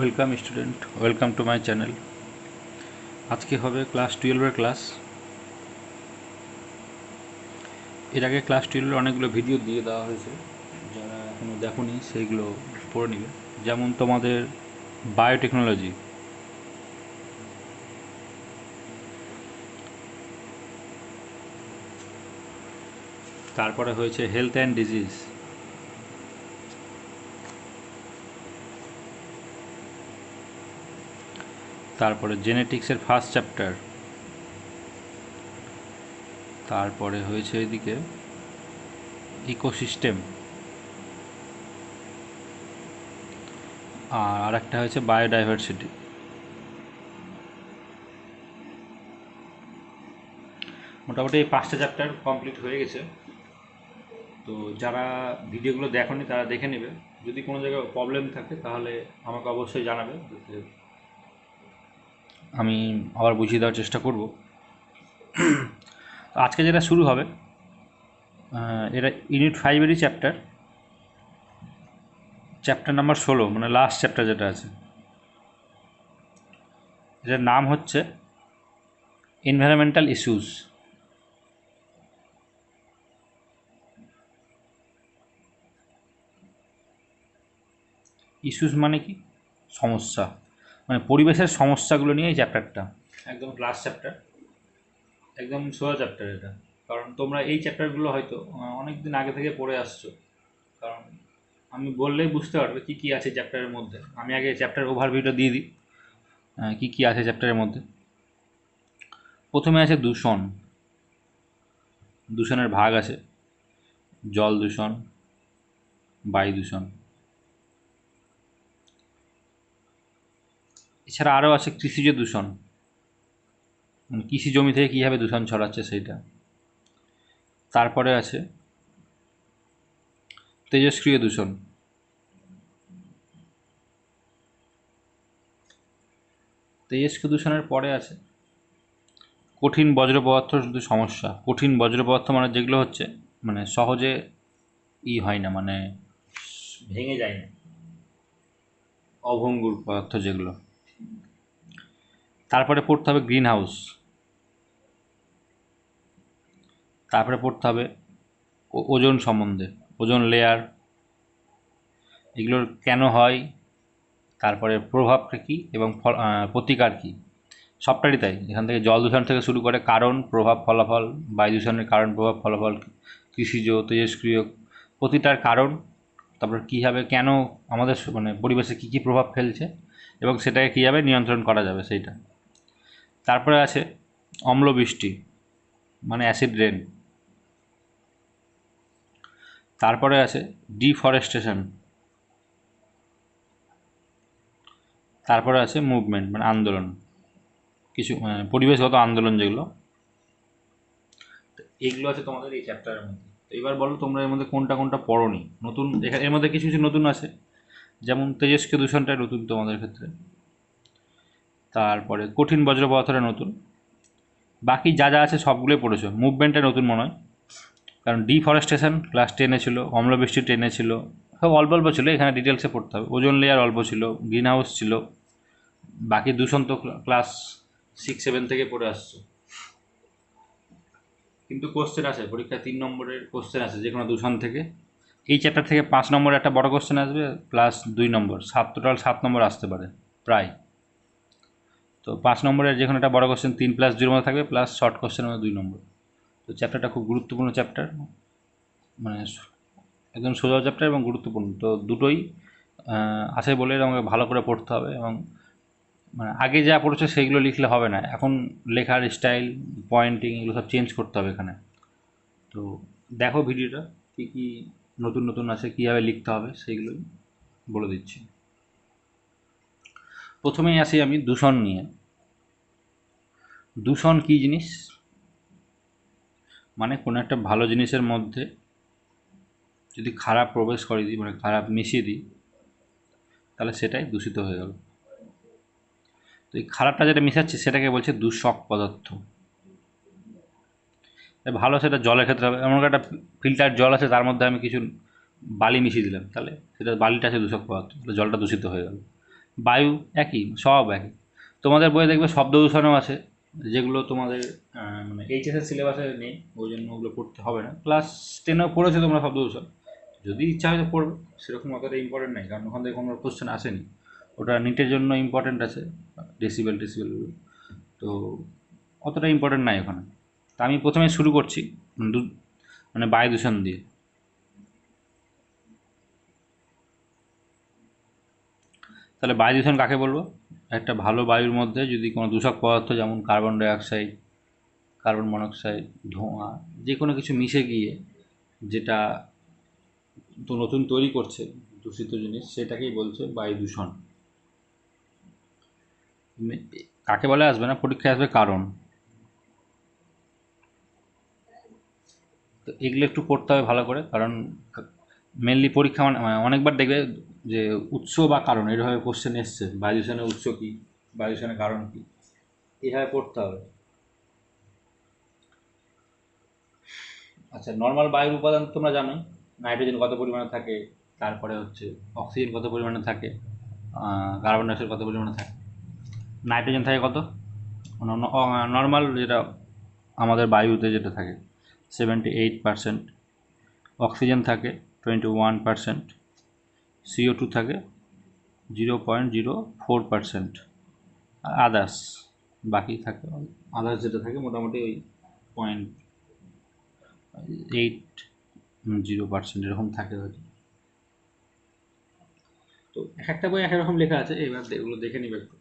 Welcome student, welcome to my channel. আজকে হবে class 12-এর class. এর আগে ক্লাস 12-এর অনেকগুলো ভিডিও দিয়ে দেওয়া হয়েছে, যারা এখনও দেখোনি সেইগুলো পড়ে নিবে। যেমন তোমাদের বায়োটেকনোলজি, তারপরে হয়েছে হেলথ অ্যান্ড ডিজিজ, তারপরে জেনেটিক্সের ফার্স্ট চ্যাপ্টার, তারপরে হয়েছে এদিকে ইকোসিস্টেম, আর আরেকটা হয়েছে বায়োডাইভার্সিটি। মোটামুটি এই 5টা চ্যাপ্টার কমপ্লিট হয়ে গেছে। তো যারা ভিডিওগুলো দেখোনি তারা দেখে নেবে। যদি কোনো জায়গায় প্রবলেম থাকে তাহলে আমাকে অবশ্যই জানাবে, যাতে আমি আবার বুঝিয়ে দেওয়ার চেষ্টা করব। আজকে যেটা শুরু হবে, এটা ইউনিট 5-এরই চ্যাপ্টার নাম্বার 16, মানে লাস্ট চ্যাপ্টার যেটা আছে। এটার নাম হচ্ছে এনভায়রনমেন্টাল ইস্যুস। ইস্যুস মানে কি? সমস্যা, মানে পরিবেশের সমস্যাগুলো নিয়ে এই চ্যাপ্টারটা একদম লাস্ট চ্যাপ্টার, একদম সোজা চ্যাপ্টার এটা। কারণ তোমরা এই চ্যাপ্টারগুলো হয়তো অনেক দিন আগে থেকে পড়ে আসছো। কারণ আমি বললেই বুঝতে পারবে কী কী আছে চ্যাপ্টারের মধ্যে। আমি আগে চ্যাপ্টার ওভারভিউটা দিয়ে দিই, কী কী আছে চ্যাপ্টারের মধ্যে। প্রথমে আছে দূষণ। দূষণের ভাগ আছে জল দূষণ, বায়ু দূষণ, এছাড়া আরও আছে কৃষিজ দূষণ, কৃষি জমি থেকে কীভাবে দূষণ ছড়াচ্ছে সেইটা। তারপরে আছে তেজস্ক্রিয় দূষণ। তেজস্ক্রিয় দূষণের পরে আছে কঠিন বজ্র পদার্থ শুধু সমস্যা। কঠিন বজ্র পদার্থ মানে যেগুলো হচ্ছে মানে সহজে হয় না, মানে ভেঙে যায় না, অভঙ্গুর পদার্থ যেগুলো। তারপরে পড়তে হবে গ্রিন হাউস। তারপরে পড়তে হবে ওজোন সম্বন্ধে, ওজোন লেয়ার, এগুলোর কেন হয়, তারপরে প্রভাবটা কী এবং প্রতিকার কী, সবটারই তাই। এখান থেকে জল দূষণ থেকে শুরু করে কারণ, প্রভাব, ফলাফল, বায়ু দূষণের কারণ, প্রভাব, ফলাফল, কৃষিজ, তেজস্ক্রিয়, প্রতিটার কারণ, তারপর কীভাবে কেন আমাদের মানে পরিবেশে কী কী প্রভাব ফেলছে এবং সেটাকে কীভাবে নিয়ন্ত্রণ করা যাবে সেইটা। তারপরে আছে অম্লবৃষ্টি, মানে অ্যাসিড রেন। তারপরে আছে ডিফরেস্টেশন। তারপরে আছে মুভমেন্ট, মানে আন্দোলন, কিছু পরিবেশগত আন্দোলন যেগুলো। এগুলো আছে তোমাদের এই চ্যাপ্টারের মধ্যে। তো এবার বলো তোমরা এর মধ্যে কোনটা কোনটা পড়োনি নতুন। এর মধ্যে কিছু কিছু নতুন আছে, যেমন তেজস্ক্রিয় দূষণটা নতুন তোমাদের ক্ষেত্রে, তারপরে কঠিন বজ্র পদার্থটা নতুন। বাকি যা যা আছে সবগুলোই পড়েছো। মুভমেন্টটা নতুন মনে হয়, কারণ ডিফরেস্টেশন ক্লাস 10-এ ছিল, অম্লবৃষ্টি 10-এ ছিল, সব অল্প অল্প ছিল, এখানে ডিটেলসে পড়তে হবে। ওজোন লেয়ার অল্প ছিল, গ্রিন হাউস ছিল, বাকি দূষণ তো ক্লাস 6-7 থেকে পড়ে আসছো। কিন্তু কোশ্চেন আছে পরীক্ষায়, 3 নম্বরের কোশ্চেন আছে যে কোনো দূষণ থেকে। এই চ্যাপ্টার থেকে 5 নম্বরের একটা বড় কোশ্চেন আসবে, প্লাস 2 নম্বর, টোটাল 7 নম্বর আসতে পারে প্রায়। তো 5 নম্বরের যে কোনো একটা বড় কোশ্চেন 3+2-এর মধ্যে থাকবে, প্লাস শর্ট কোশ্চেনের মধ্যে 2 নম্বর। তো চ্যাপ্টারটা খুব গুরুত্বপূর্ণ চ্যাপ্টার, মানে একদম সোজা চ্যাপ্টার এবং গুরুত্বপূর্ণ। তো দুটোই আছে বলে আমাকে ভালো করে পড়তে হবে। এবং মানে আগে যা পড়েছে সেইগুলো লিখলে হবে না, এখন লেখার স্টাইল, পয়েন্টিং, এগুলো সব চেঞ্জ করতে হবে এখানে। তো দেখো ভিডিওটা, কী কী নতুন নতুন আছে, কীভাবে লিখতে হবে সেইগুলোই বলে দিচ্ছি। প্রথমেই আসি আমি দূষণ নিয়ে। দূষণ কী জিনিস? মানে কোনো একটা ভালো জিনিসের মধ্যে যদি খারাপ প্রবেশ করে দিই, মানে খারাপ মিশিয়ে দিই, তাহলে সেটাই দূষিত হয়ে গেল। তো এই খারাপটা যেটা মিশাচ্ছি সেটাকে বলছে দূষক পদার্থ। ভালো সেটা জলের ক্ষেত্রে হবে, এমন একটা ফিল্টার জল আছে, তার মধ্যে আমি কিছু বালি মিশিয়ে দিলাম, তাহলে সেটা বালিটা আছে দূষক পদার্থ, তাহলে জলটা দূষিত হয়ে গেল। বায়ু একই, সব একই। তোমাদের বইয়ে দেখবে শব্দ দূষণও আছে, যেগুলো তোমাদের মানে এইচএসের সিলেবাসে নেই, ওই জন্য ওগুলো পড়তে হবে না। ক্লাস 10-এও পড়েছো তোমরা শব্দ দূষণ, যদি ইচ্ছা হয় তো পড়বে, সেরকম অতটা ইম্পর্টেন্ট নেই, কারণ ওখান থেকে কোনো কোশ্চেন আসেনি। ওটা নিটের জন্য ইম্পর্টেন্ট আছে, ডেসিবেল টেসিবেলগুলো, তো অতটা ইম্পর্টেন্ট নাই ওখানে। তা আমি প্রথমে শুরু করছি মানে বায়ু দূষণ দিয়ে। তাহলে বায়ু দূষণ কাকে বলবো? একটা ভালো বায়ুর মধ্যে যদি কোনো দূষক পদার্থ, যেমন কার্বন ডাইঅক্সাইড, কার্বন মনোক্সাইড, ধোঁয়া, যে কোনো কিছু মিশে গিয়ে যেটা তো নতুন তৈরি করছে দূষিত জিনিস, সেটাকেই বলছে বায়ু দূষণ। কাকে বলে আসবে না, পরীক্ষায় আসবে কারণ। তো এগুলো একটু পড়তে হবে ভালো করে, কারণ মেনলি পরীক্ষা মানে অনেকবার দেখবে যে উৎস বা কারণ এভাবে কোশ্চেন এসছে, বায়ু দূষণের উৎস কী, বায়ু দূষণের কারণ কী, এইভাবে পড়তে হবে। আচ্ছা, নর্মাল বায়ুর উপাদান তোমরা জানো, নাইট্রোজেন কত পরিমাণে থাকে, তারপরে হচ্ছে অক্সিজেন কত পরিমাণে থাকে, কার্বন ডাইঅক্সাইড কত পরিমাণে থাকে। নাইট্রোজেন থাকে কত, নর্মাল যেটা আমাদের বায়ুতে যেটা থাকে 78%, অক্সিজেন থাকে 21%, CO2 থাকে 0.04%, আর আদার্স বাকি থাকে, আদার্স যেটা থাকে মোটামুটি ওই 0.80% এরকম থাকে হয়তো। তো এক একটা বই এক এক রকম লেখা আছে, এবার এগুলো দেখে নিবে একটু।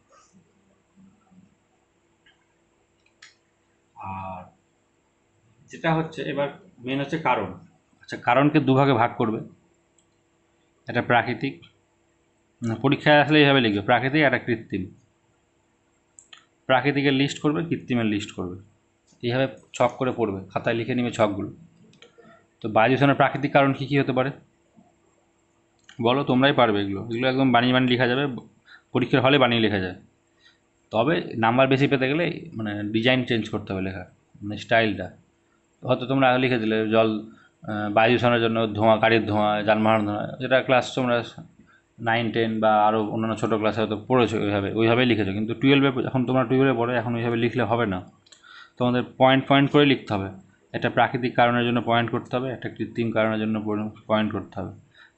আর যেটা হচ্ছে এবার মেন হচ্ছে কারণ। আচ্ছা, কারণকে দুভাগে ভাগ করবে, একটা প্রাকৃতিক, পরীক্ষায় আসলে এইভাবে লিখবে, প্রাকৃতিক আর একটা কৃত্রিম। প্রাকৃতিকের লিস্ট করবে, কৃত্রিমের লিস্ট করবে, এইভাবে ছক করে পড়বে, খাতায় লিখে নিবে ছকগুলো। তো বায়ু দূষণের প্রাকৃতিক কারণ কী কী হতে পারে বলো, তোমরাই পারবে এগুলো, এগুলো একদম বানিয়ে বানিয়ে লেখা যাবে, পরীক্ষার হলে বানিয়ে লেখা যায়। তবে নাম্বার বেশি পেতে গেলে মানে ডিজাইন চেঞ্জ করতে হবে লেখা, মানে স্টাইলটা। হয়তো তোমরা আগে লিখে দিলে জল, বায়ু দূষণের জন্য ধোঁয়া, গাড়ির ধোঁয়া, যানবাহন ধোঁয়া, যেটা ক্লাস তোমরা 9-10 বা আরও অন্যান্য ছোটো ক্লাসে হয়তো পড়েছো, ওইভাবেই লিখেছো। কিন্তু টুয়েলভে, এখন তোমরা টুয়েলভে পড়ো, এখন ওইভাবে লিখলে হবে না, তোমাদের পয়েন্ট পয়েন্ট করে লিখতে হবে। একটা প্রাকৃতিক কারণের জন্য পয়েন্ট করতে হবে, একটা কৃত্রিম কারণের জন্য পয়েন্ট করতে হবে।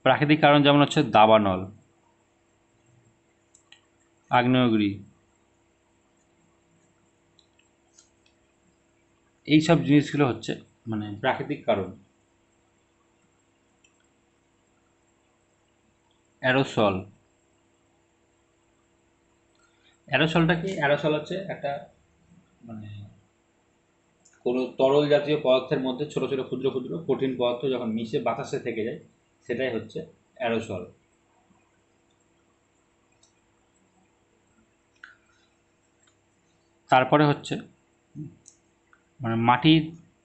প্রাকৃতিক কারণ যেমন হচ্ছে দাবানল, আগ্নেয়গিরি, এই সব জিনিসগুলো হচ্ছে মানে প্রাকৃতিক কারণ। অ্যারোসল, অ্যারোসলটা কি? অ্যারোসল হচ্ছে একটা মানে কোনো তরল জাতীয় পদার্থের মধ্যে ছোট ছোট ক্ষুদ্র ক্ষুদ্র কঠিন পদার্থ যখন মিশে বাতাসে থেকে যায়, সেটাই হচ্ছে অ্যারোসল। তারপরে হচ্ছে মানে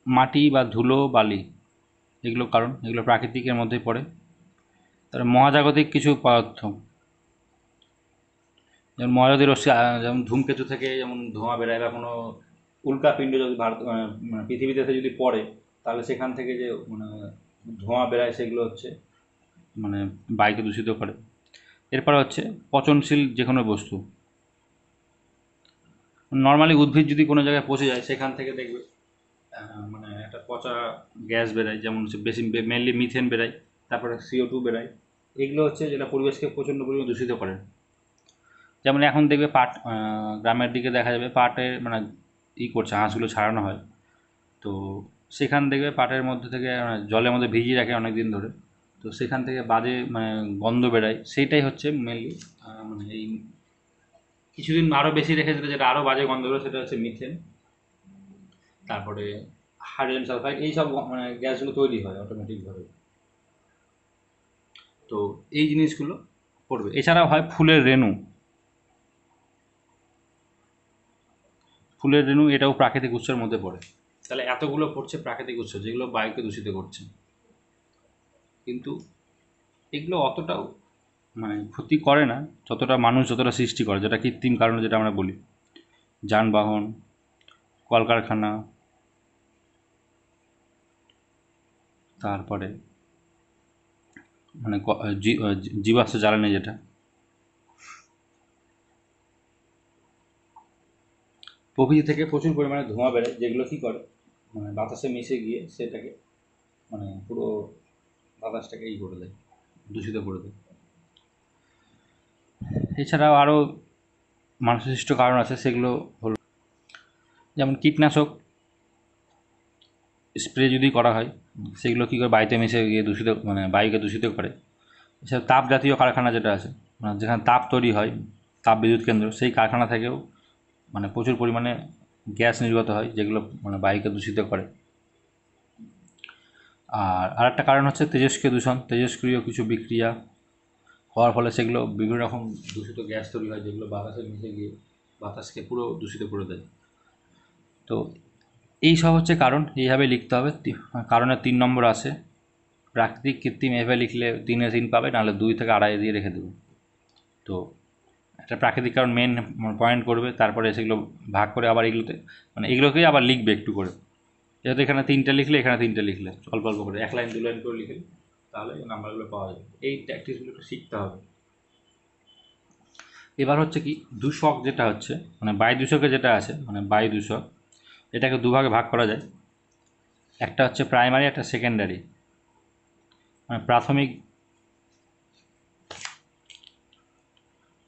মাটি বা ধুলো বালি, এগুলো কারণ, এগুলো প্রাকৃতিকের মধ্যেই পড়ে। তারপরে মহাজাগতিক কিছু পদার্থ, যেমন মহাজাগতিক রশ্মি, যেমন ধূমকেতু থেকে যেমন ধোঁয়া বেরোয়, বা কোনো উল্কাপিণ্ড যদি ভারত মানে পৃথিবীতে এসে যদি পড়ে, তাহলে সেখান থেকে যে মানে ধোঁয়া বেরোয়, সেগুলো হচ্ছে মানে বায়ুকে দূষিত করে। এরপর হচ্ছে পচনশীল যে কোনো বস্তু, নর্মালি উদ্ভিদ যদি কোনো জায়গায় পচে যায়, সেখান থেকে দেখবে মানে একটা পচা গ্যাস বেরোয়, যেমন হচ্ছে বেশি মেনলি মিথেন বেরোয়, তারপরে CO2 বেরোয়। এগুলো হচ্ছে যেটা পরিবেশকে প্রচণ্ড পরিমাণে দূষিত করে। যেমন এখন দেখবে পাট, গ্রামের দিকে দেখা যাবে পাটে মানে করছে, হাঁসগুলো ছাড়ানো হয়, তো সেখান দেখবে পাটের মধ্যে থেকে জলের মধ্যে ভিজিয়ে রাখে অনেক দিন ধরে, তো সেখান থেকে বাজে মানে গন্ধ বেরোয়, সেইটাই হচ্ছে মেনলি মানে এই কিছুদিন আরও বেশি রেখে দিলে যেটা আরও বাজে গন্ধ বেরোয়, সেটা হচ্ছে মিথেন। তারপরে হাইড্রোজেন সালফাইড, এইসব মানে গ্যাসগুলো তৈরি হয় অটোমেটিকভাবে। তো এই জিনিসগুলো পড়বে। এছাড়াও হয় ফুলের রেণু, ফুলের রেণু এটাও প্রাকৃতিক উৎসের মধ্যে পড়ে। তাহলে এতগুলো পড়ছে প্রাকৃতিক উৎস, যেগুলো বায়ুকে দূষিত করছে, কিন্তু এগুলো অতটাও মানে ক্ষতি করে না যতটা মানুষ যতটা সৃষ্টি করে, যেটা কৃত্রিম কারণে, যেটা আমরা বলি যানবাহন, কলকারখানা, তারপরে মানে জীবাশ্ম জ্বালানি যেটা, প্রকৃতি থেকে প্রচুর পরিমাণে ধোঁয়া বেরোয়, যেগুলো কী করে মানে বাতাসে মিশে গিয়ে সেটাকে মানে পুরো বাতাসটাকে করে দেয়, দূষিত করে দেয়। এছাড়াও আরও মানুষসৃষ্ট কারণ আছে, সেগুলো হলো যেমন কীটনাশক স্প্রে যদি করা হয়, সেগুলো কী করে বায়ুতে মিশে গিয়ে দূষিত মানে বায়ুকে দূষিত করে। এছাড়া তাপ জাতীয় কারখানা যেটা আছে, মানে যেখানে তাপ তৈরি হয়, তাপ বিদ্যুৎ কেন্দ্র, সেই কারখানা থেকেও মানে প্রচুর পরিমাণে গ্যাস নির্গত হয়, যেগুলো মানে বায়ুকে দূষিত করে। আর আরেকটা কারণ হচ্ছে তেজস্ক্রিয় দূষণ। তেজস্ক্রিয় কিছু বিক্রিয়া হওয়ার ফলে সেগুলো বিভিন্ন রকম দূষিত গ্যাস তৈরি হয়, যেগুলো বাতাসে মিশে গিয়ে বাতাসকে পুরো দূষিত করে দেয়। তো এই সব হচ্ছে কারণ, এইভাবে লিখতে হবে। কারণের 3 নম্বর আসে, প্রাকৃতিক কৃত্রিম এভাবে লিখলে 3-এ 3 পাবে, নাহলে 2 থেকে 2.5 দিয়ে রেখে দেবে। তো একটা প্রাকৃতিক কারণ মেন পয়েন্ট করবে, তারপরে সেগুলো ভাগ করে আবার এগুলোতে মানে এগুলোকেই আবার লিখবে একটু করে। যেহেতু এখানে 3টে লিখলে, এখানে 3টে লিখলে, অল্প অল্প করে 1 লাইন 2 লাইন করে লিখলে তাহলে এই নাম্বারগুলো পাওয়া যাবে। এই ট্যাকটিক্সগুলো একটু শিখতে হবে। এবার হচ্ছে কি, দূষক যেটা হচ্ছে মানে বায়ু দূষকে যেটা আছে মানে বায়ু দূষক, এটাকে দুভাগে ভাগ করা যায়। একটা হচ্ছে প্রাইমারি, একটা সেকেন্ডারি। মানে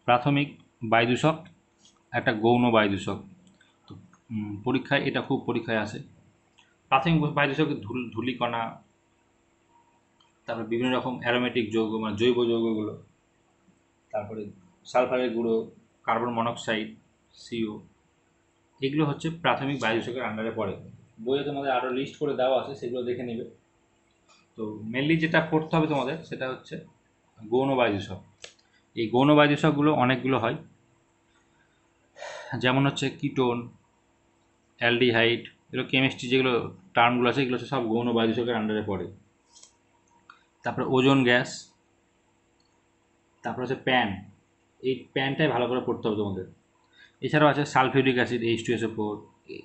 প্রাথমিক বায়ু দূষক, একটা গৌণ বায়ু দূষক। তো পরীক্ষায় এটা খুব পরীক্ষায় আসে। প্রাথমিক বায়ু দূষকে ধূলিকণা, তারপরে বিভিন্ন রকম অ্যারোমেটিক যৌগ মানে জৈব যৌগগুলো, তারপরে সালফারের গুঁড়ো, কার্বন মনোক্সাইড, সিও, এগুলো হচ্ছে প্রাথমিক বায়ু দূষকের আন্ডারে পড়ে। বইয়ে তোমাদের আরও লিস্ট করে দেওয়া আছে, সেগুলো দেখে নেবে। তো মেনলি যেটা পড়তে হবে তোমাদের সেটা হচ্ছে গৌণ বায়ু দূষক। এই গৌণ বায়ু দূষকগুলো অনেকগুলো হয়, যেমন হচ্ছে কিটোন, অ্যালডিহাইড, এগুলো কেমিস্ট্রি যেগুলো টার্মগুলো আছে, এগুলো হচ্ছে সব গৌণ বায়ু দূষকের আন্ডারে পড়ে। তারপরে ওজোন গ্যাস, তারপরে হচ্ছে প্যান। এই প্যানটাই ভালো করে পড়তে হবে তোমাদের। এছাড়াও আছে সালফিউরিক অ্যাসিড, H2SO4,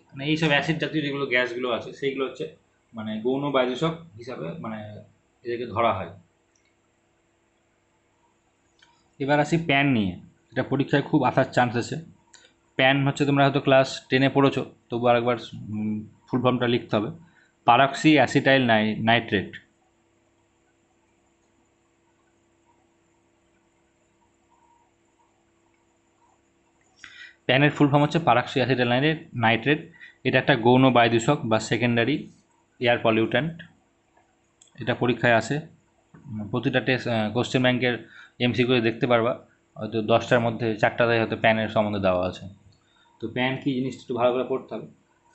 মানে এইসব অ্যাসিড জাতীয় যেগুলো গ্যাসগুলো আছে, সেইগুলো হচ্ছে মানে গৌণ বায়ু দূষক হিসাবে মানে এদেরকে ধরা হয়। এবার আসি প্যান নিয়ে, এটা পরীক্ষায় খুব আসার চান্স আছে। প্যান হচ্ছে তোমরা হয়তো ক্লাস 10-এ পড়েছো, তবু আরেকবার ফুল ফর্মটা লিখতে হবে। পারক্সি অ্যাসিটাইল নাইট্রেট। প্যানের ফুল ফর্ম হচ্ছে পারক্সি অ্যাসিটাইল নাইট্রেট। এটা একটা গৌণ বায়ু দূষক বা সেকেন্ডারি এয়ার পলিউট্যান্ট। এটা পরীক্ষায় আসে। প্রতিটা টেস্ট কোশ্চেন ব্যাংকের এমসিকিউ দেখতে পারবা, হয়তো 10টার মধ্যে 4টাতে হয়তো প্যানের সম্বন্ধে দেওয়া আছে। তো প্যান কী জিনিসটা একটু ভালো করে পড়তে হবে।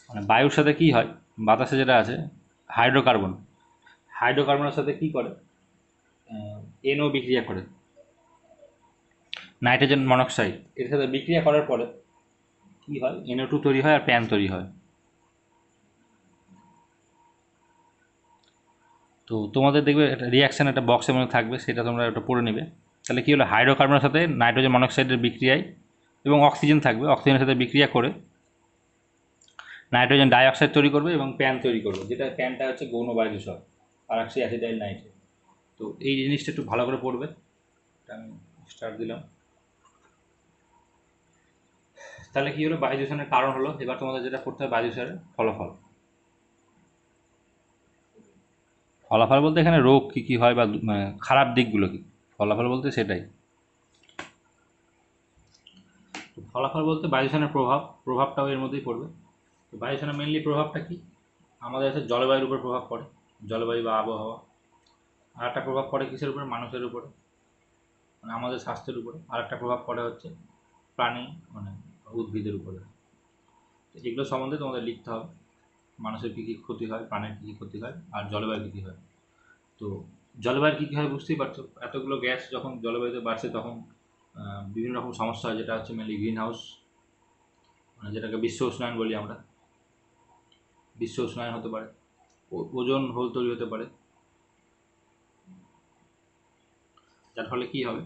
মানে বায়ুর সাথে কী হয়, বাতাসে যেটা আছে হাইড্রোকার্বনের সাথে কী করে, এনও বিক্রিয়া করে, নাইট্রোজেন মনোক্সাইড, এর সাথে বিক্রিয়া করার পরে কী হয়, NO2 তৈরি হয় আর প্যান তৈরি হয়। তো তোমাদের দেখবে একটা রিয়াকশান একটা বক্সের মধ্যে থাকবে, সেটা তোমরা ওটা পড়ে নেবে। তাহলে কী হলো, হাইড্রোকার্বনের সাথে নাইট্রোজেন মনোক্সাইডের বিক্রিয়ায় এবং অক্সিজেন থাকবে, অক্সিজেনের সাথে বিক্রিয়া করে নাইট্রোজেন ডাইঅক্সাইড তৈরি করবে এবং প্যান তৈরি করবে, যেটা প্যানটা হচ্ছে গৌণ বায়ু দূষক, পারক্সি অ্যাসিটাইল নাইট্রেট। তো এই জিনিসটা একটু ভালো করে পড়বে। আমি স্টার্ট দিলাম। তাহলে কী হলো, বায়ু দূষণের কারণ হলো। এবার তোমাদের যেটা করতে হবে, বায়ু দূষণের ফলাফল। ফলাফল বলতে এখানে রোগ কী কী হয় বা মানে খারাপ দিকগুলো কী, ফলাফল বলতে সেটাই। ফলাফল বলতে বায়ু দূষণের প্রভাবটাও এর মধ্যেই পড়বে। তো বায়ু দূষণের মেনলি প্রভাবটা কি, আমাদের হচ্ছে জলবায়ুর উপর প্রভাব পড়ে, জলবায়ু বা আবহাওয়া। আর একটা প্রভাব পড়ে কিসের উপরে, মানুষের উপরে, মানে আমাদের স্বাস্থ্যের উপরে। আর একটা প্রভাব পড়ে হচ্ছে প্রাণী মানে উদ্ভিদের উপরে। এগুলো সম্বন্ধে তোমাদের লিখতে হবে, মানুষের কী কী ক্ষতি হয়, প্রাণের কী কী ক্ষতি হয়, আর জলবায়ুর কী কী হয়। তো জলবায়ুর কী কী হয় বুঝতেই পারছো, এতগুলো গ্যাস যখন জলবায়ুতে বাড়ছে তখন বিভিন্ন রকম সমস্যা হয়, যেটা হচ্ছে মেনলি গ্রিন হাউস, মানে যেটাকে বিশ্ব উষ্ণায়ন বলি আমরা। বিশ্ব উষ্ণায়ন হতে পারে, ওজোন হোল তৈরি হতে পারে, যার ফলে কী হবে,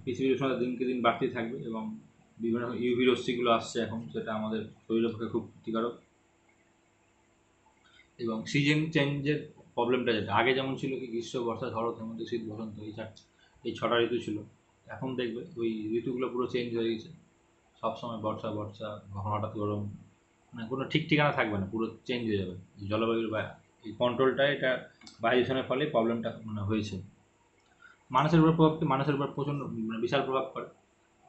পৃথিবীর উষ্ণতা দিনকে দিন বাড়তেই থাকবে এবং বিভিন্ন রকম ইউভি রশ্মিগুলো আসছে এখন, সেটা আমাদের শরীরের পক্ষে খুব ক্ষতিকারক। এবং সিজন চেঞ্জের প্রবলেমটা, যেটা আগে যেমন ছিল কি গ্রীষ্ম বর্ষা শরৎ হেমন্ত শীত বসন্ত, এই 6টা ঋতু ছিল। এখন দেখবে ওই ঋতুগুলো পুরো চেঞ্জ হয়ে গেছে, সবসময় বর্ষা বর্ষা, কখনো হঠাৎ গরম, মানে কোনো ঠিক ঠিকানা থাকবে না, পুরো চেঞ্জ হয়ে যাবে জলবায়ুর। বা এই কন্ট্রোলটা, এটা বায়ু দূষণের ফলে প্রবলেমটা মানে হয়েছে। মানুষের উপর প্রভাব কি? মানুষের উপর প্রচণ্ড মানে বিশাল প্রভাব পড়ে।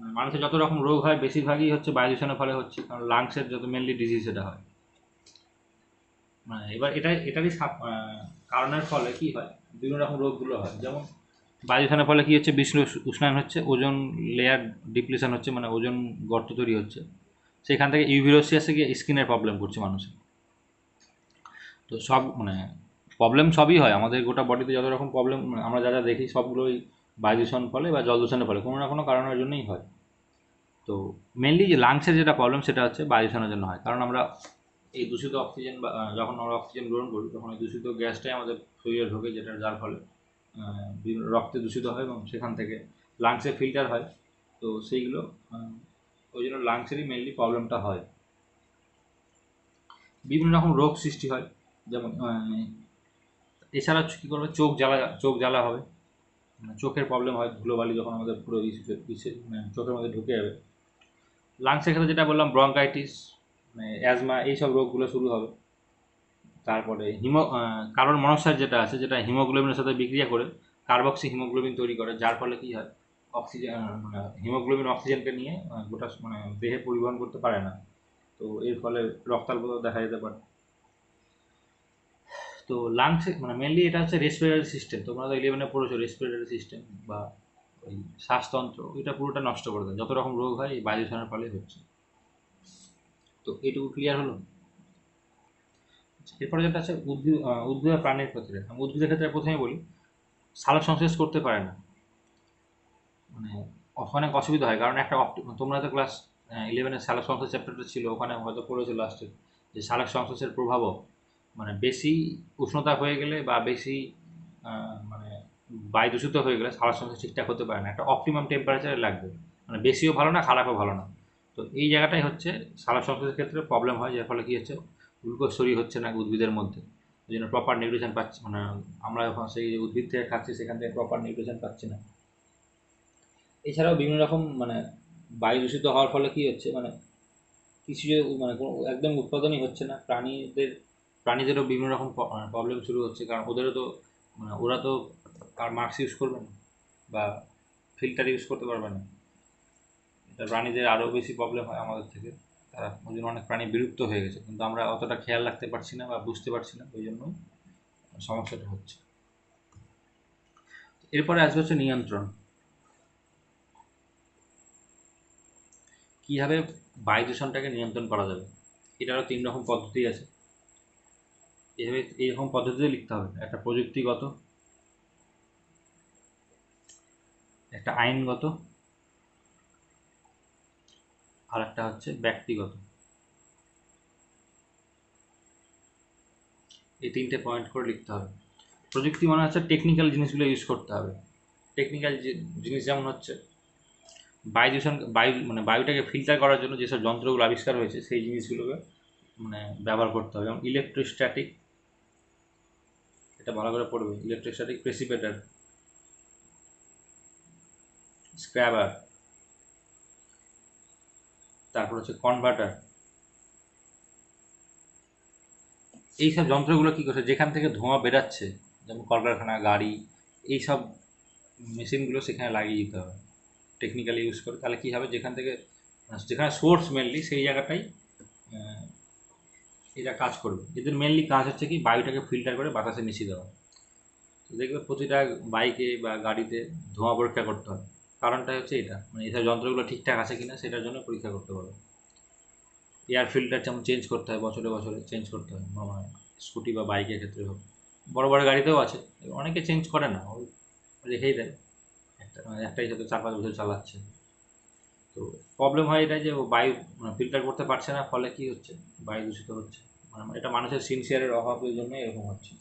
মানুষের যত রকম রোগ হয় বেশিরভাগই হচ্ছে বায়ু দূষণের ফলে হচ্ছে, কারণ লাংসের যত মেনলি ডিজিজ এটা হয়। মানে এবার এটারই কারণের ফলে কি হয়, বিভিন্ন রকম রোগগুলো হয়। যেমন বায়ু দূষণের ফলে কি হচ্ছে, বিশ্ব উষ্ণায়ন হচ্ছে, ওজন লেয়ার ডিপ্লেশন হচ্ছে, মানে ওজন গর্ত তৈরি হচ্ছে। সেখান থেকে ইউভি রশ্মি আসে গিয়ে স্কিনের প্রবলেম করছে মানুষের। তো সব মানে প্রবলেম সবই হয় আমাদের গোটা বডিতে, যত রকম প্রবলেম আমরা যা যা দেখি সবগুলোই বায়ু দূষণ ফলে বা জল দূষণের ফলে কোনো না কোনো কারণের জন্যই হয়। তো মেনলি যে লাংসের যেটা প্রবলেম সেটা হচ্ছে বায়ু দূষণের জন্য হয়, কারণ আমরা এই দূষিত অক্সিজেন বা যখন আমরা অক্সিজেন গ্রহণ করি তখন এই দূষিত গ্যাসটাই আমাদের শরীরে ঢোকে, যেটা যার ফলে রক্তে দূষিত হয় এবং সেখান থেকে লাংসে ফিল্টার হয়। তো সেইগুলো ওই জন্য লাংসেরই মেনলি প্রবলেমটা হয়। বিভিন্ন রকম রোগ সৃষ্টি হয়, যেমন এছাড়া কী করবে, চোখ জ্বালা হবে, মানে চোখের প্রবলেম হয়, ধুলোবালি যখন আমাদের পুরো মানে চোখের মধ্যে ঢুকে যাবে। লাংসের ক্ষেত্রে যেটা বললাম, ব্রঙ্কাইটিস, মানে অ্যাজমা, এইসব রোগগুলো শুরু হবে। তারপরে কার্বন মনোক্সাইড যেটা আছে, যেটা হিমোগ্লোবিনের সাথে বিক্রিয়া করে কার্বক্সি হিমোগ্লোবিন তৈরি করে, যার ফলে কী হয়, অক্সিজেন মানে হিমোগ্লোবিন অক্সিজেনকে নিয়ে গোটা মানে দেহে পরিবহন করতে পারে না। তো এর ফলে রক্তাল্পতা দেখা যেতে পারে। তো লাংসে মানে মেনলি এটা হচ্ছে রেসপিরেটরি সিস্টেম, তোমরা তো 11-এ পড়েছো রেসপিরেটরি সিস্টেম বা ওই শ্বাসতন্ত্র, এটা পুরোটা নষ্ট করে দেয়। যত রকম রোগ হয় এই বায়ু দূষণের ফলে হচ্ছে। তো এটুকু ক্লিয়ার হলো। এরপরে যেটা আছে উদ্ভিদ আর প্রাণীর ক্ষেত্রে, আমি উদ্ভিদের ক্ষেত্রে প্রথমে বলি, সালোক সংশ্লেষ করতে পারে না। মানে অনেক অসুবিধা হয়, কারণ একটা তোমরা তো ক্লাস 11-এর সালোক সংশ্লেষ চ্যাপ্টারটা ছিল, ওখানে হয়তো পড়েছো লাস্টে যে সালোক সংশ্লেষের প্রভাবও, মানে বেশি উষ্ণতা হয়ে গেলে বা বেশি মানে বায়ু দূষিত হয়ে গেলে সালোক সংশ্লেষ ঠিকঠাক হতে পারে না, একটা অপটিমাম টেম্পারেচারে লাগবে, মানে বেশিও ভালো না খারাপও ভালো না। তো এই জায়গাটাই হচ্ছে সালোক সংশ্লেষের ক্ষেত্রে প্রবলেম হয়, যার ফলে কী হচ্ছে, গ্লুকোজ তৈরি হচ্ছে না উদ্ভিদের মধ্যে, ওই জন্য প্রপার নিউট্রিশন পাচ্ছি, মানে আমরা যখন সেই উদ্ভিদ থেকে খাচ্ছি সেখান থেকে প্রপার নিউট্রিশন পাচ্ছি না। এছাড়াও বিভিন্ন রকম মানে বায়ু দূষিত হওয়ার ফলে কী হচ্ছে, মানে কিছু মানে কোনো একদম উৎপাদনই হচ্ছে না, প্রাণীদেরও বিভিন্ন রকম প্রবলেম শুরু হচ্ছে, কারণ ওদেরও তো মানে ওরা তো আর মাস্ক ইউজ করবে না বা ফিল্টার ইউজ করতে পারবে না। এটা প্রাণীদের আরও বেশি প্রবলেম হয় আমাদের থেকে। তারা ওই জন্য অনেক প্রাণী বিলুপ্ত হয়ে গেছে, কিন্তু আমরা অতটা খেয়াল রাখতে পারছি না বা বুঝতে পারছি না, ওই জন্য সমস্যাটা হচ্ছে। এরপরে আসবে হচ্ছে নিয়ন্ত্রণ। কীভাবে বায়ু দূষণটাকে নিয়ন্ত্রণ করা যাবে, এটারও 3 রকম পদ্ধতি আছে। এভাবে এইরকম পদ্ধতিতে লিখতে হবে, একটা প্রযুক্তিগত, একটা আইনগত, আর একটা হচ্ছে ব্যক্তিগত। এই 3টে পয়েন্ট করে লিখতে হবে। প্রযুক্তি মানে হচ্ছে টেকনিক্যাল জিনিসগুলো ইউজ করতে হবে। টেকনিক্যাল জিনিস যেমন হচ্ছে বায়ু মানে বায়ুটাকে ফিল্টার করার জন্য যেসব যন্ত্রগুলো আবিষ্কার হয়েছে সেই জিনিসগুলোকে মানে ব্যবহার করতে হবে। যেমন ইলেকট্রোস্ট্যাটিক, এটা ভালো করে পড়বে, ইলেকট্রোস্ট্যাটিক প্রেসিপিটেটর, স্ক্র্যাবার, তারপর হচ্ছে কনভার্টার। এইসব যন্ত্রগুলো কী করছে, যেখান থেকে ধোঁয়া বেরাচ্ছে, যেমন কলকারখানা, গাড়ি, এইসব মেশিনগুলো সেখানে লাগিয়ে দিতে হবে টেকনিক্যালি ইউজ করে। তাহলে কী হবে, যেখানে সোর্স মেনলি সেই জায়গাটাই এটা কাজ করবে। এদের মেনলি কাজ হচ্ছে কি, বায়ুটাকে ফিল্টার করে বাতাসে মিশিয়ে দেওয়া। তো দেখবে প্রতিটা বাইকে বা গাড়িতে ধোঁয়া পরীক্ষা করতে হয়, কারণটা হচ্ছে এটা, মানে এইসব যন্ত্রগুলো ঠিকঠাক আছে কিনা সেটার জন্য পরীক্ষা করতে পারবে। এয়ার ফিল্টার যেমন চেঞ্জ করতে হয়, বছরে বছরে চেঞ্জ করতে হয়, স্কুটি বা বাইকের ক্ষেত্রে হোক, বড় বড় গাড়িতেও আছে। অনেকে চেঞ্জ করে না, ওই রেখেই দেয়, একটাই সাথে 4-5 বছর চালাচ্ছে। তো প্রবলেম হয় এটা যে ও বায়ু ফিল্টার করতে পারছে না, ফলে কি হচ্ছে, বায়ু দূষিত হচ্ছে। মানে এটা মানুষের সিনসিয়ারের অভাবের জন্য এরকম হচ্ছে।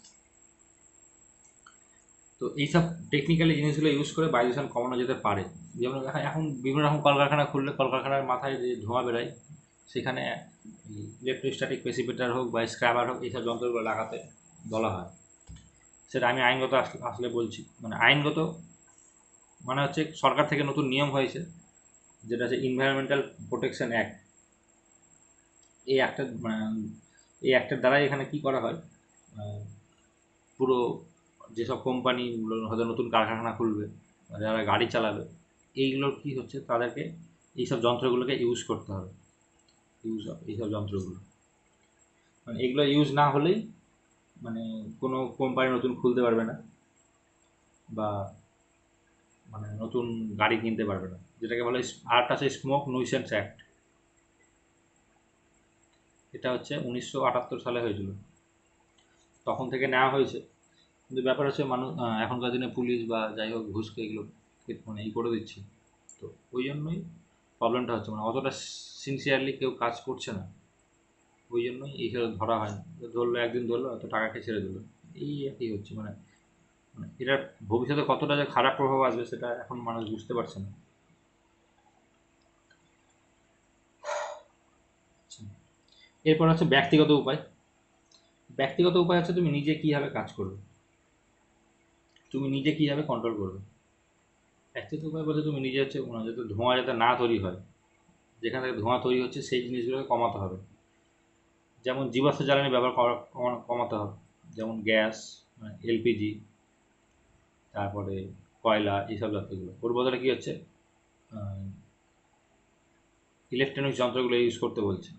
তো এইসব টেকনিক্যালি জিনিসগুলো ইউজ করে বায়ু দূষণ কমানো যেতে পারে। যেমন এখন বিভিন্ন রকম কলকারখানা খুললে কলকারখানার মাথায় যে ধোঁয়া বেরোয়, সেখানে ইলেকট্রোস্ট্যাটিক প্রেসিপিটার হোক বা স্ক্র্যাবার হোক, এইসব যন্ত্রগুলো লাগাতে বলা হয়। সেটা আমি আইনগত আসলে বলছি, মানে আইনগত মানে হচ্ছে সরকার থেকে নতুন নিয়ম হয়েছে যেটা আছে এনভায়রনমেন্টাল প্রোটেকশন অ্যাক্ট। এই অ্যাক্টের এই অ্যাক্টের দ্বারাই এখানে কি করা হয়, পুরো যেসব কোম্পানিগুলো হয়তো নতুন কারখানা খুলবে, যারা গাড়ি চালাবে, এইগুলোর কি হচ্ছে, তাদেরকে এইসব যন্ত্রগুলোকে ইউজ করতে হবে। এইসব যন্ত্রগুলো মানে এগুলো ইউজ না হলেই মানে কোনো কোম্পানি নতুন খুলতে পারবে না, বা মানে নতুন গাড়ি কিনতে পারবে না, যেটাকে বলে আরেকটা আছে স্মোক নুইসেন্স অ্যাক্ট। এটা হচ্ছে 1978 সালে হয়েছিল, তখন থেকে নেওয়া হয়েছে। কিন্তু ব্যাপার হচ্ছে মানুষ এখনকার দিনে পুলিশ বা যাই হোক ঘুষকে এগুলো মানে করে দিচ্ছে। তো ওই জন্যই প্রবলেমটা হচ্ছে, মানে অতটা সিনসিয়ারলি কেউ কাজ করছে না, ওই জন্যই এইসব ধরা হয় না। ধরলো একদিন, ধরলো এত টাকাকে ছেড়ে দিল, এই একই হচ্ছে। মানে মানে এটার ভবিষ্যতে কতটা যে খারাপ প্রভাব আসবে সেটা এখন মানুষ বুঝতে পারছে না। এরপর হচ্ছে ব্যক্তিগত উপায়। ব্যক্তিগত উপায় হচ্ছে তুমি নিজে কীভাবে কাজ করবে, তুমি নিজে কীভাবে কন্ট্রোল করবে। ব্যক্তিগত উপায় বলতে তুমি নিজে হচ্ছে যাতে ধোঁয়া যাতে না তৈরি হয়, যেখান থেকে ধোঁয়া তৈরি হচ্ছে সেই জিনিসগুলোকে কমাতে হবে। যেমন জীবাশ্ম জ্বালানি ব্যবহার কমাতে হবে, যেমন গ্যাস, এলপিজি, তারপরে কয়লা, এইসব জাতীয়গুলো। ওর বদলে কী হচ্ছে, ইলেকট্রনিক্স যন্ত্রগুলো ইউজ করতে বলছে।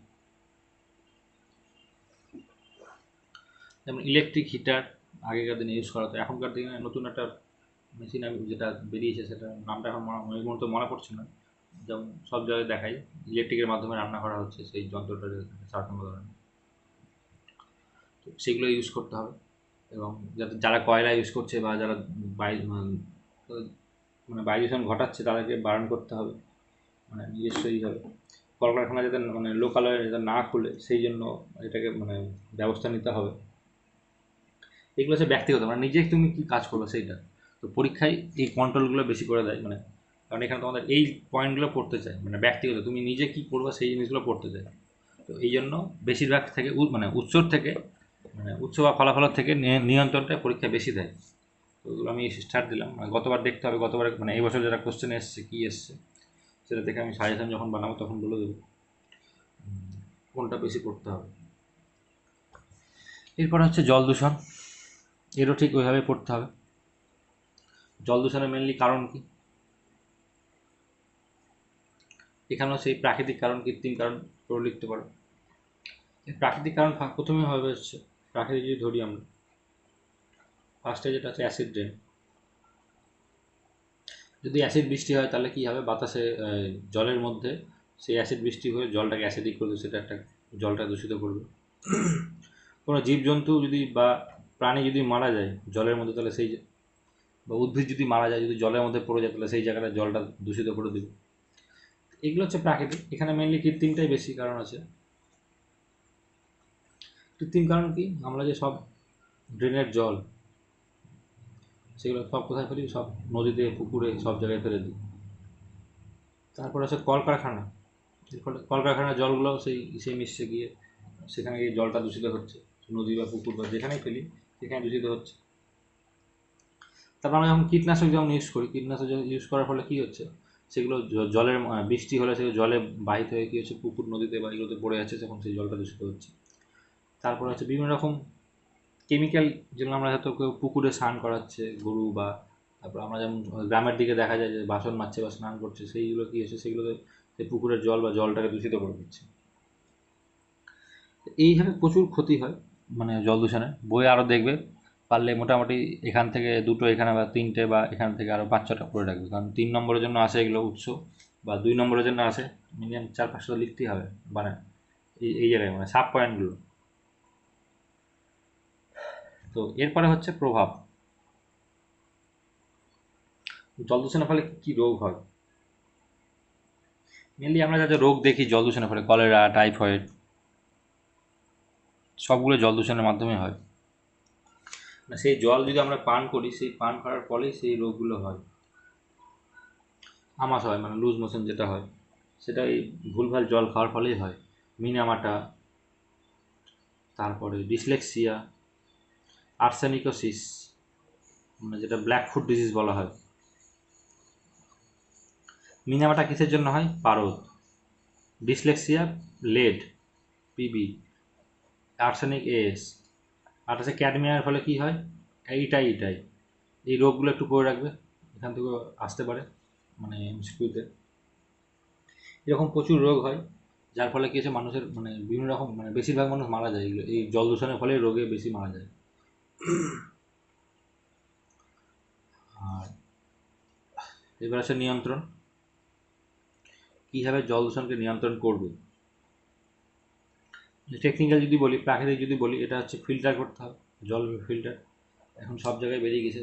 যেমন ইলেকট্রিক হিটার আগেকার দিনে ইউজ করা হতো, এখনকার দিনে নতুন একটা মেশিন যেটা বেরিয়েছে, সেটা নামটা এখন ওই মুহূর্তে মনে পড়ছে না। যেমন সব জায়গায় দেখাই ইলেকট্রিকের মাধ্যমে রান্না করা হচ্ছে, সেই যন্ত্রটা সার্কল ধরনের, তো সেগুলো ইউজ করতে হবে। এবং যাতে যারা কয়লা ইউজ করছে বা যারা বায়ু বায়ু দূষণ ঘটাচ্ছে তাদেরকে বারণ করতে হবে, মানে নিজস্ব এইভাবে কলকারখানা যাতে লোকালয়ে যাতে না খুলে সেই জন্য এটাকে ব্যবস্থা নিতে হবে। এগুলো হচ্ছে ব্যক্তিগত, নিজে তুমি কী কাজ করবে সেইটা। তো পরীক্ষায় এই কন্ট্রোলগুলো বেশি করে দেয়, কারণ এখানে তোমাদের এই পয়েন্টগুলো পড়তে চায়, ব্যক্তিগত তুমি নিজে কী করবে সেই জিনিসগুলো পড়তে চায়। তো এই জন্য বেশিরভাগ থেকে উৎসর থেকে উৎস বা ফলাফলের থেকে নিয়ন্ত্রণটা পরীক্ষায় বেশি দেয়। তো ওগুলো আমি স্টার্ট দিলাম, গতবার দেখতে হবে, গতবার এই বছর যারা কোশ্চেন এসছে কী এসছে সেটা দেখে আমি সাজেশন যখন বানাবো তখন বলে দেবো কোনটা বেশি করতে হবে। এরপর হচ্ছে জল দূষণ, এরও ঠিক ওইভাবে পড়তে হবে। জল দূষণের মেনলি কারণ কি, এখানেও সেই প্রাকৃতিক কারণ, কৃত্রিম কারণ করে লিখতে পারো। প্রাকৃতিক কারণ প্রথমে হবে হচ্ছে, প্রাকৃতিক যদি ধরি আমরা, ফার্স্টে যেটা আছে অ্যাসিড রেন। যদি অ্যাসিড বৃষ্টি হয় তাহলে কী হবে, বাতাসে জলের মধ্যে সেই অ্যাসিড বৃষ্টি হয়ে জলটাকে অ্যাসিডিক করবে, সেটা একটা জলটা দূষিত করবে। কোনো জীবজন্তু যদি বা প্রাণী যদি মারা যায় জলের মধ্যে, তাহলে সেই বা উদ্ভিদ যদি মারা যায়, যদি জলের মধ্যে পড়ে যায়, তাহলে সেই জায়গাটা জলটা দূষিত করে দেবে। এগুলো হচ্ছে প্রাকৃতিক। এখানে মেনলি কৃত্রিমটাই বেশি কারণ আছে। কৃত্রিম কারণ কি, আমরা যে সব ড্রেনের জল সেগুলো সব কোথায় ফেলি, সব নদীতে, পুকুরে, সব জায়গায় ফেলে দিই। তারপর আছে কলকারখানা, এর ফলে কলকারখানার জলগুলো সেই মিশে গিয়ে সেখানে গিয়ে জলটা দূষিত হচ্ছে, নদী বা পুকুর বা যেখানেই ফেলি সেখানে দূষিত হচ্ছে। তারপর আমরা যখন কীটনাশক ইউজ করি, কীটনাশক ইউজ করার ফলে কী হচ্ছে, সেগুলো জলের বৃষ্টি হলে সেগুলো জলে বাহিত হয়ে কী হচ্ছে, পুকুর, নদীতে বা এগুলোতে পড়ে যাচ্ছে, তখন সেই জলটা দূষিত হচ্ছে। তারপর হচ্ছে বিভিন্ন রকম কেমিক্যাল, যেগুলো আমরা হয়তো কেউ পুকুরে স্নান করাচ্ছে গরু, বা তারপর আমরা যেমন গ্রামের দিকে দেখা যায় যে বাসন মাজছে বা স্নান করছে, সেইগুলো কী হচ্ছে, সেগুলোতে সেই পুকুরের জল বা জলটাকে দূষিত করে দিচ্ছে। এইভাবে প্রচুর ক্ষতি হয় জল দূষণে। বই আরও দেখবে পারলে মোটামুটি এখান থেকে দুটো, এখানে বা তিনটে, বা এখান থেকে আরও 5-6টা করে রাখবে, কারণ 3 নম্বরের জন্য আসে এগুলো উৎস, বা 2 নম্বরের জন্য আসে, মিনিমাম 4-5টা লিখতেই হবে, এই জায়গায় সাব পয়েন্টগুলো। তো এরপরে হচ্ছে প্রভাব, জল দূষণের ফলে কী রোগ হয়। মেনলি আমরা যাতে রোগ দেখি জল দূষণের ফলে, কলেরা, টাইফয়েড, সবগুলো জল দূষণের মাধ্যমে হয়। সেই জল যদি আমরা পান করি, সেই পান করার ফলেই সেই রোগগুলো হয়। আমাশ হয়, লুজ মোশন যেটা হয়, সেটা এই ভুলভাল জল খাওয়ার ফলেই হয়। মিনামাটা, তারপরে ডিসলেক্সিয়া, আর্সেনিকোসিস, যেটা ব্ল্যাক ফুট ডিজিজ বলা হয়, মিনামাটা কিসের জন্য হয়? পারদ। Dyslexia lead, PB. Arsenic S. আর হচ্ছে ক্যাডমিয়ামের ফলে কি হয়? এইটাই এই রোগগুলো একটু করে রাখবে, এখান থেকে আসতে পারে মানে এমসিকিউতে। এরকম প্রচুর রোগ হয়, যার ফলে কি হচ্ছে মানুষের মানে বিভিন্ন রকম মানে বেশিরভাগ মানুষ মারা যায় এগুলো এই জল দূষণের ফলে রোগে বেশি মারা যায়। আর এবার আছে নিয়ন্ত্রণ, কীভাবে জল দূষণকে নিয়ন্ত্রণ করবে। টেকনিক্যাল যদি বলি, প্রাকৃতিক যদি বলি, এটা হচ্ছে ফিল্টার করতে হবে, জল ফিল্টার। এখন সব জায়গায় বেরিয়ে গেছে,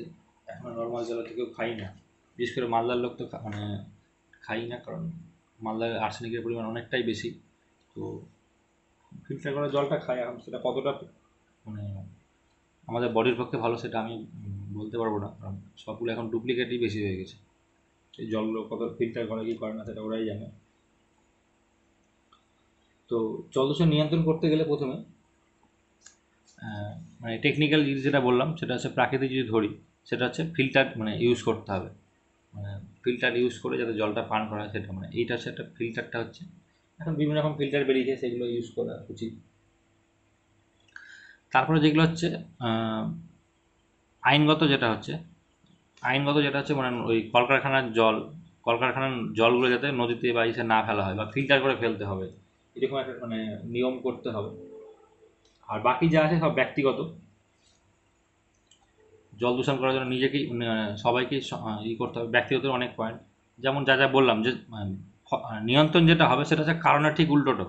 এখন নর্মাল জল তো কেউ খাই না, বিশেষ করে মালদার লোক তো মানে খাই না, কারণ মালদার আর্সেনিকের পরিমাণ অনেকটাই বেশি। তো ফিল্টার করা জলটা খাই, এখন সেটা কতটা মানে আমাদের বডির পক্ষে ভালো সেটা আমি বলতে পারবো না, কারণ সবগুলো এখন ডুপ্লিকেটই বেশি হয়ে গেছে। এই জলগুলো কত ফিল্টার করে কি করে না সেটা ওরাই জানে। তো জল দূষণ নিয়ন্ত্রণ করতে গেলে প্রথমে মানে টেকনিক্যাল যেটা বললাম সেটা হচ্ছে প্রাকৃতিক যদি ধরি, সেটা হচ্ছে ফিল্টার মানে ইউজ করতে হবে, মানে ফিল্টার ইউজ করে যাতে জলটা পান করা হয় সেটা, মানে এইটা হচ্ছে একটা ফিল্টারটা হচ্ছে, এখন বিভিন্ন রকম ফিল্টার বেরিয়েছে সেগুলো ইউজ করা উচিত। তারপরে যেগুলো হচ্ছে আইনগত যেটা হচ্ছে মানে ওই কলকারখানার জলগুলো যাতে নদীতে বা ইসে না ফেলা হয় বা ফিল্টার করে ফেলতে হবে, এরকম একটা মানে নিয়ম করতে হবে। আর বাকি যা আছে সব ব্যক্তিগত, জল দূষণ করার জন্য নিজেকেই সবাইকেই করতে হবে, ব্যক্তিগত অনেক পয়েন্ট, যেমন যা যা বললাম যে নিয়ন্ত্রণ যেটা হবে সেটা হচ্ছে কারণের ঠিক উল্টোটা,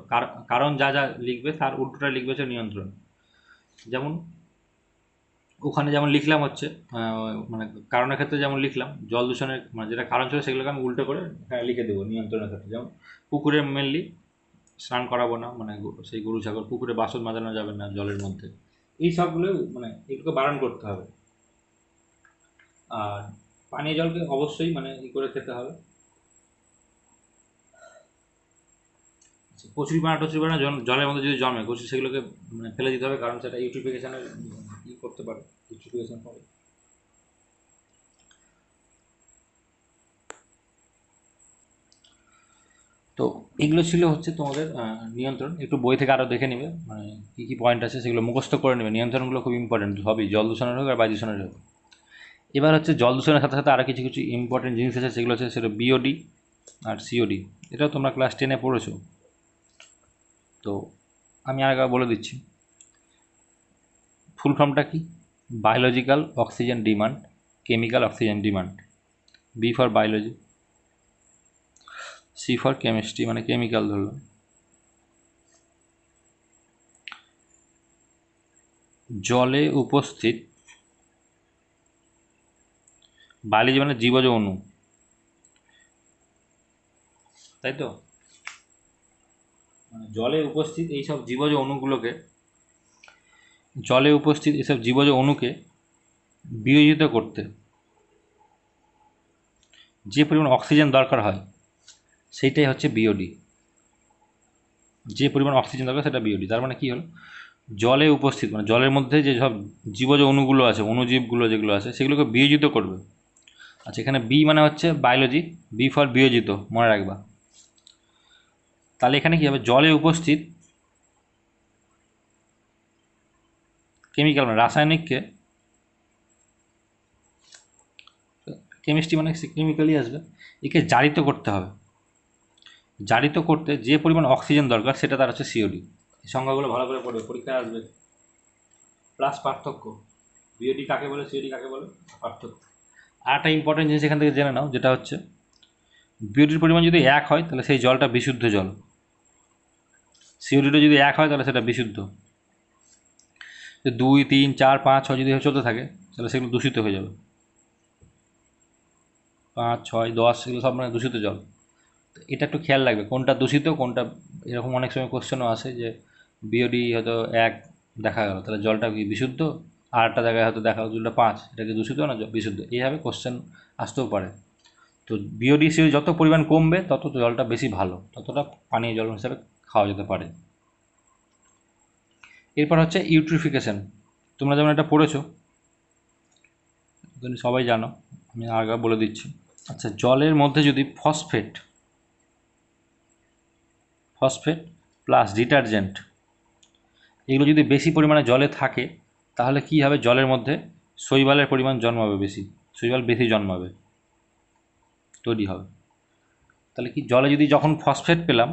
কারণ যা যা লিখবে তার উল্টোটা লিখবে হচ্ছে নিয়ন্ত্রণ। যেমন ওখানে যেমন লিখলাম হচ্ছে মানে কারণের ক্ষেত্রে যেমন লিখলাম জল দূষণের মানে যেটা কারণ ছিল সেগুলোকে আমি উল্টো করে হ্যাঁ লিখে দেবো নিয়ন্ত্রণের ক্ষেত্রে। যেমন পুকুরে মেনলি স্নান করাবো না, মানে সেই গরু ছাগল পুকুরে বাসন মাজানো যাবে না জলের মধ্যে, এই সবগুলো মানে এগুলোকে বারণ করতে হবে। আর পানীয় জলকে অবশ্যই মানে করে খেতে হবে। কচুরিপানা জলের মধ্যে যদি জমে কচু, সেগুলোকে মানে ফেলে দিতে হবে, কারণ সেটা ইউট্রিফিকেশনের করতে পারে, ইউট্রিফিকেশন হবে। তো এগুলো ছিল হচ্ছে তোমাদের নিয়ন্ত্রণ, একটু বই থেকে আরও দেখে নেবে মানে কী কী পয়েন্ট আছে সেগুলো মুখস্থ করে নেবে। নিয়ন্ত্রণগুলো খুব ইম্পর্টেন্ট, সবই জল দূষণের হোক আর বায়ু দূষণের হোক। এবার হচ্ছে জল দূষণের সাথে সাথে আরও কিছু কিছু ইম্পর্টেন্ট জিনিস আছে, সেগুলো হচ্ছে সেটা বিওডি আর সিওডি, এটাও তোমরা ক্লাস 10-এ পড়েছো। তো আমি আর একবার বলে দিচ্ছি, ফুল ফর্মটা কি? Biological oxygen demand, chemical oxygen demand. B for biology, C for chemistry মানে কেমিক্যাল ধরলাম। জলে উপস্থিত বায়োলজি মানে জীবজ অণু, তাই তো? মানে জলে উপস্থিত এইসব জীবজ অণুগুলোকে, জলে উপস্থিত এসব জীবজ অণুকে বিয়োজিত করতে যে পরিমাণ অক্সিজেন দরকার হয় সেইটাই হচ্ছে বিওডি। যে পরিমাণ অক্সিজেন দরকার সেটা বিওডি। তার মানে কী হলো, জলে উপস্থিত মানে জলের মধ্যে যে সব জীবজ অণুগুলো আছে, অণুজীবগুলো যেগুলো আছে সেগুলোকে বিয়োজিত করবে। আচ্ছা, এখানে বি মানে হচ্ছে বায়োলজি, বি ফর বিয়োজিত, মনে রাখবা। তাহলে এখানে কী হবে, জলে উপস্থিত কেমিক্যাল মানে রাসায়নিককে, কেমিস্ট্রি মানে কেমিক্যালই আসবে, একে জারিত করতে হবে। জারিত করতে যে পরিমাণ অক্সিজেন দরকার সেটা তার হচ্ছে সিওডি। এই সংখ্যাগুলো ভালো করে পড়বে, পরীক্ষায় আসবে। প্লাস পার্থক্য, বিওডি কাকে বলে, সিওডি কাকে বলে, পার্থক্য। আর একটা ইম্পর্টেন্ট জিনিস এখান থেকে জেনে নাও, যেটা হচ্ছে বিওডির পরিমাণ যদি 1 হয় তাহলে সেই জলটা বিশুদ্ধ জল, সিওডিটা যদি 1 হয় তাহলে সেটা বিশুদ্ধ। 2, 3, 4, 5, 6 যদি চলতে থাকে তাহলে সেগুলো দূষিত হয়ে যাবে। 5, 6, 10 এগুলো সব মানে দূষিত জল। এটা একটু খেয়াল রাখবে কোনটা দূষিত কোনটা, এরকম অনেক সময় কোশ্চেনও আসে যে বিওডি হয়তো 1 দেখা গেল, তাহলে জলটা কি বিশুদ্ধ, আর একটা জায়গায় হয়তো দেখা গেল জলটা 5, এটা কি দূষিত না বিশুদ্ধ, এইভাবে কোশ্চেন আসতেও পারে। তো বিওডি সিওডি যত পরিমাণ কমবে তত জলটা বেশি ভালো, ততটা পানীয় জল হিসাবে খাওয়া যেতে পারে। এরপর হচ্ছে ইউট্রিফিকেশন, তোমরা যেমন এটা পড়েছো সবাই জানো, আমি আগে বলে দিচ্ছি। আচ্ছা, জলের মধ্যে যদি ফসফেট ফসফেট প্লাস ডিটারজেন্ট, এগুলো যদি বেশি পরিমাণে জলে থাকে তাহলে কী হবে, জলের মধ্যে শৈবালের পরিমাণ জন্মাবে বেশি, শৈবাল বেশি জন্মাবে, তৈরি হবে। তাহলে কি জলে যদি যখন ফসফেট পেলাম,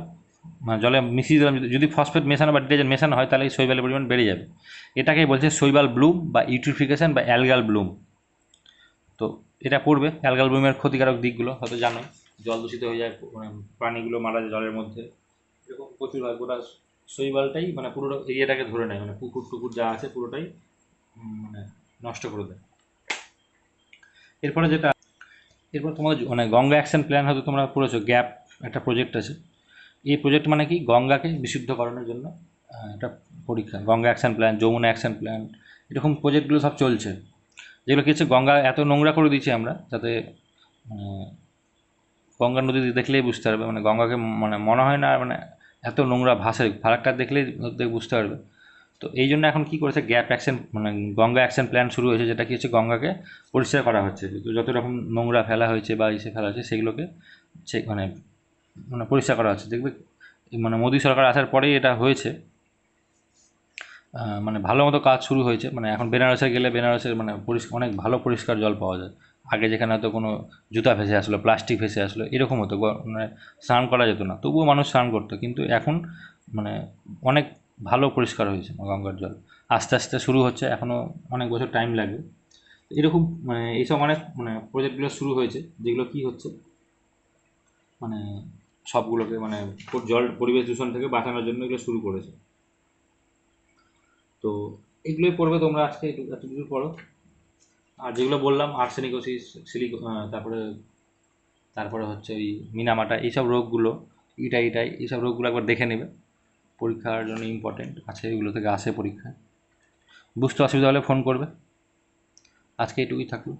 মানে জলে মিশিয়ে দিলাম, যদি ফসফেট মেশানো বা ডিটারজেন্ট মেশানো হয় তাহলে এই শৈবালের পরিমাণ বেড়ে যাবে। এটাকেই বলছে শৈবাল ব্লুম বা ইউট্রিফিকেশন বা অ্যালগাল ব্লুম। তো এটা পড়বে অ্যালগাল ব্লুমের ক্ষতিকারক দিকগুলো হয়তো জানো, জল দূষিত হয়ে যায়, মানে প্রাণীগুলো মারা যায় জলের মধ্যে, এরকম প্রচুর হয়। গোটা শৈবালটাই মানে পুরো এরিয়াটাকে ধরে নেয়, মানে পুকুর টুকুর যা আছে পুরোটাই মানে নষ্ট করে দেয়। এরপরে যেটা, এরপর তোমাদের মানে গঙ্গা অ্যাকশন প্ল্যান হয়তো তোমরা পড়েছো, গ্যাপ একটা প্রজেক্ট আছে। এই প্রজেক্ট মানে কি, গঙ্গাকে বিশুদ্ধকরণের জন্য একটা পরীক্ষা, Ganga action plan, Yamuna action plan, এরকম প্রজেক্টগুলো সব চলছে। যেগুলো কি হচ্ছে, গঙ্গা এত নোংরা করে দিয়েছি আমরা, যাতে গঙ্গা নদী দেখলেই বুঝতে পারবে, মানে গঙ্গাকে মানে মনে হয় না মানে এত নোংরা ভাসে, ফারাকটা দেখলেই বুঝতে পারবে। তো এই জন্য এখন কী করেছে, গ্যাপ অ্যাকশন মানে গঙ্গা অ্যাকশন প্ল্যান শুরু হয়েছে, যেটা কি হচ্ছে গঙ্গাকে পরিষ্কার করা হচ্ছে। যত রকম নোংরা ফেলা হয়েছে বা ইসে ফেলা হয়েছে সেগুলোকে সে মানে মানে পরিষ্কার করা হচ্ছে। দেখবে মানে মোদী সরকার আসার পরেই এটা হয়েছে, মানে ভালো মতো কাজ শুরু হয়েছে। মানে এখন বেনারসে গেলে বেনারসের মানে অনেক ভালো পরিষ্কার জল পাওয়া যায়। আগে যেখানে হয়তো কোনো জুতা ভেসে আসলো, প্লাস্টিক ভেসে আসলো, এরকম হতো, মানে স্নান করা যেত না, তবুও মানুষ স্নান করতো। কিন্তু এখন মানে অনেক ভালো পরিষ্কার হয়েছে গঙ্গার জল, আস্তে আস্তে শুরু হচ্ছে, এখনও অনেক বছর টাইম লাগবে। এরকম মানে এইসব অনেক মানে প্রজেক্টগুলো শুরু হয়েছে, যেগুলো কি হচ্ছে মানে সবগুলোকে মানে জল পরিবেশ দূষণ থেকে বাঁচানোর জন্য এগুলো শুরু করেছে। তো এগুলোই পড়বে তোমরা আজকে, এতটুকু পড়ো। আর যেগুলো বললাম আর্সেনিকোসিস, তারপরে তারপরে হচ্ছে ওই মিনামাটা, এইসব রোগগুলো, ইটাই এইসব রোগগুলো একবার দেখে নেবে, পরীক্ষার জন্য ইম্পর্টেন্ট আছে, এগুলো থেকে আসে পরীক্ষায়। বুঝতে অসুবিধা হলে ফোন করবে। আজকে এইটুকুই থাকলো।